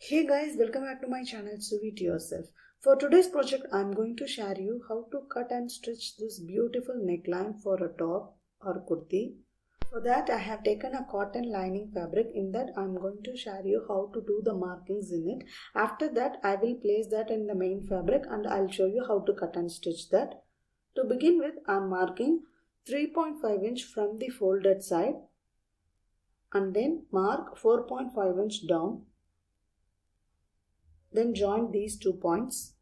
Hey guys, welcome back to my channel Sew It Yourself. For today's project, I'm going to share you how to cut and stitch this beautiful neckline for a top or kurti. For that, I have taken a cotton lining fabric. In that, I'm going to share you how to do the markings in it. After that, I will place that in the main fabric and I'll show you how to cut and stitch that. To begin with, I'm marking 3.5 inch from the folded side and then mark 4.5 inch down. Then join these 2 points.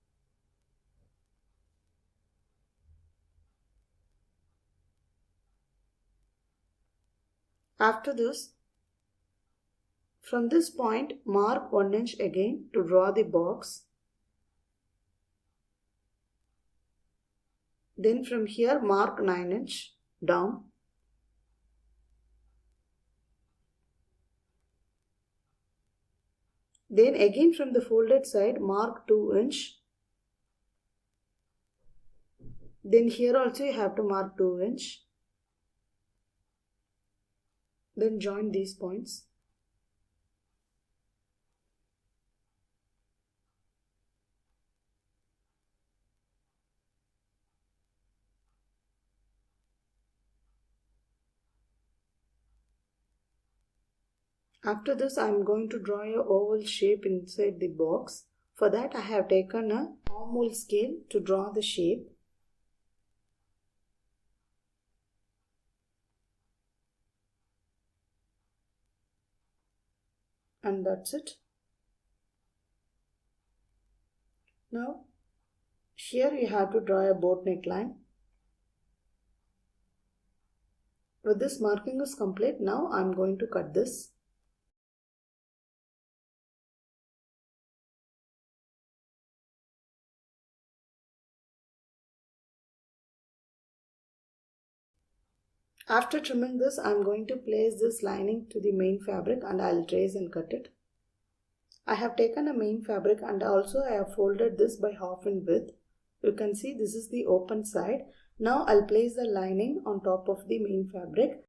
After this, from this point, mark 1 inch again to draw the box. Then from here, mark 9 inch down. Then again from the folded side, mark 2 inch. Then here also you have to mark 2 inch. Then join these points. After this, I am going to draw a oval shape inside the box. For that, I have taken a palm wool scale to draw the shape. And that's it. Now, here you have to draw a boat neckline. With this marking is complete, now I am going to cut this. After trimming this, I am going to place this lining to the main fabric and I will trace and cut it. I have taken a main fabric and also I have folded this by half in width. You can see this is the open side. Now I'll place the lining on top of the main fabric.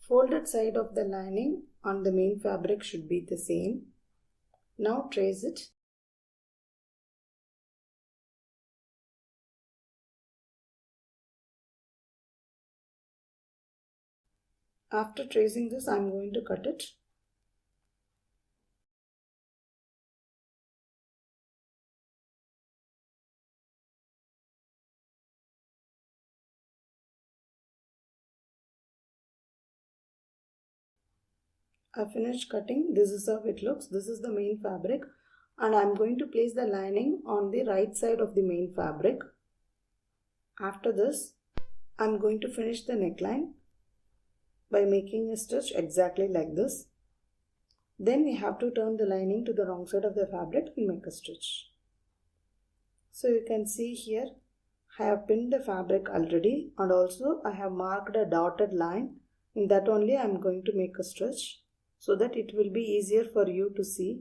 Folded side of the lining on the main fabric should be the same. Now trace it. After tracing this, I am going to cut it. I finished cutting. This is how it looks. This is the main fabric and I am going to place the lining on the right side of the main fabric. After this, I am going to finish the neckline by making a stitch exactly like this. Then we have to turn the lining to the wrong side of the fabric and make a stitch. So you can see here, I have pinned the fabric already and also I have marked a dotted line. In that only I am going to make a stitch so that it will be easier for you to see.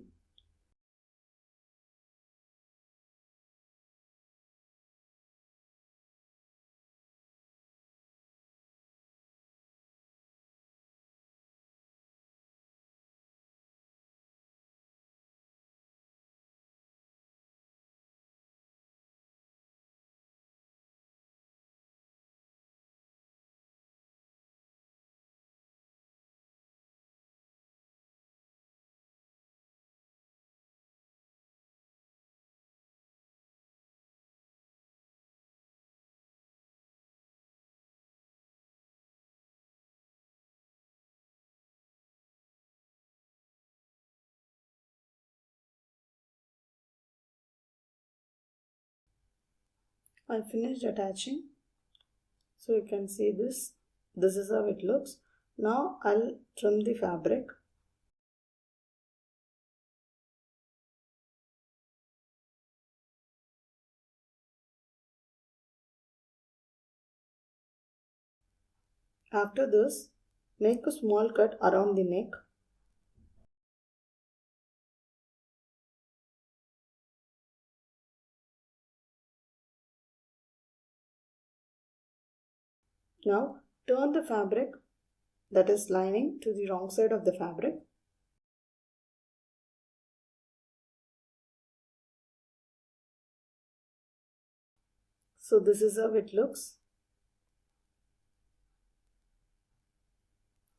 I finished attaching. So you can see this. This is how it looks. Now I'll trim the fabric. After this, make a small cut around the neck. Now turn the fabric, that is lining, to the wrong side of the fabric. So this is how it looks.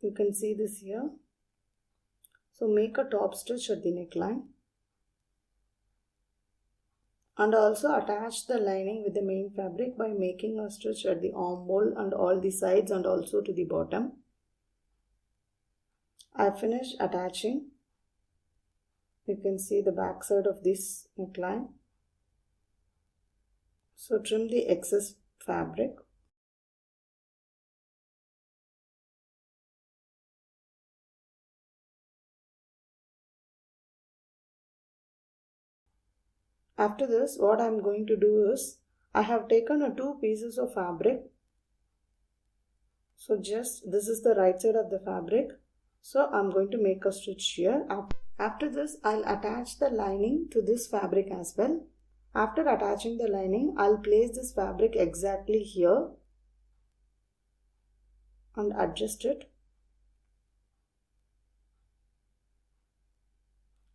You can see this here. So make a top stitch at the neckline and also attach the lining with the main fabric by making a stitch at the armhole and all the sides and also to the bottom. I finished attaching. You can see the back side of this neckline. So trim the excess fabric. After this, what I am going to do is, I have taken 2 pieces of fabric. So just this is the right side of the fabric. So I am going to make a stitch here. After this, I'll attach the lining to this fabric as well. After attaching the lining, I'll place this fabric exactly here and adjust it.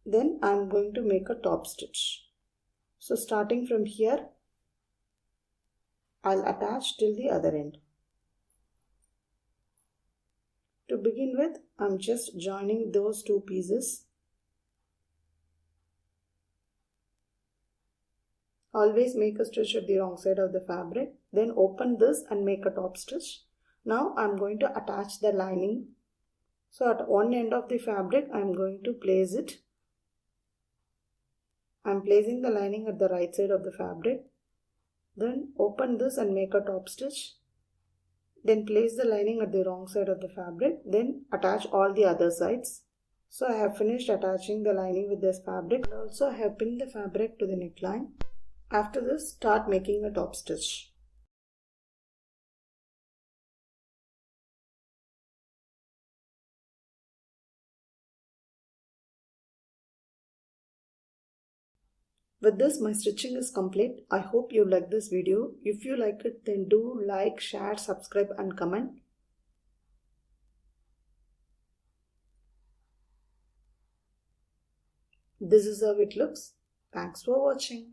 Then I'm going to make a top stitch. So starting from here, I'll attach till the other end. To begin with, I'm just joining those 2 pieces. Always make a stitch at the wrong side of the fabric. Then open this and make a top stitch. Now I'm going to attach the lining. So at one end of the fabric, I'm going to place it. I'm placing the lining at the right side of the fabric. Then open this and make a top stitch. Then place the lining at the wrong side of the fabric. Then attach all the other sides. So I have finished attaching the lining with this fabric. And also I have pinned the fabric to the neckline. After this, start making a top stitch. With this, my stitching is complete. I hope you like this video. If you like it, then do like, share, subscribe and comment. This is how it looks. Thanks for watching.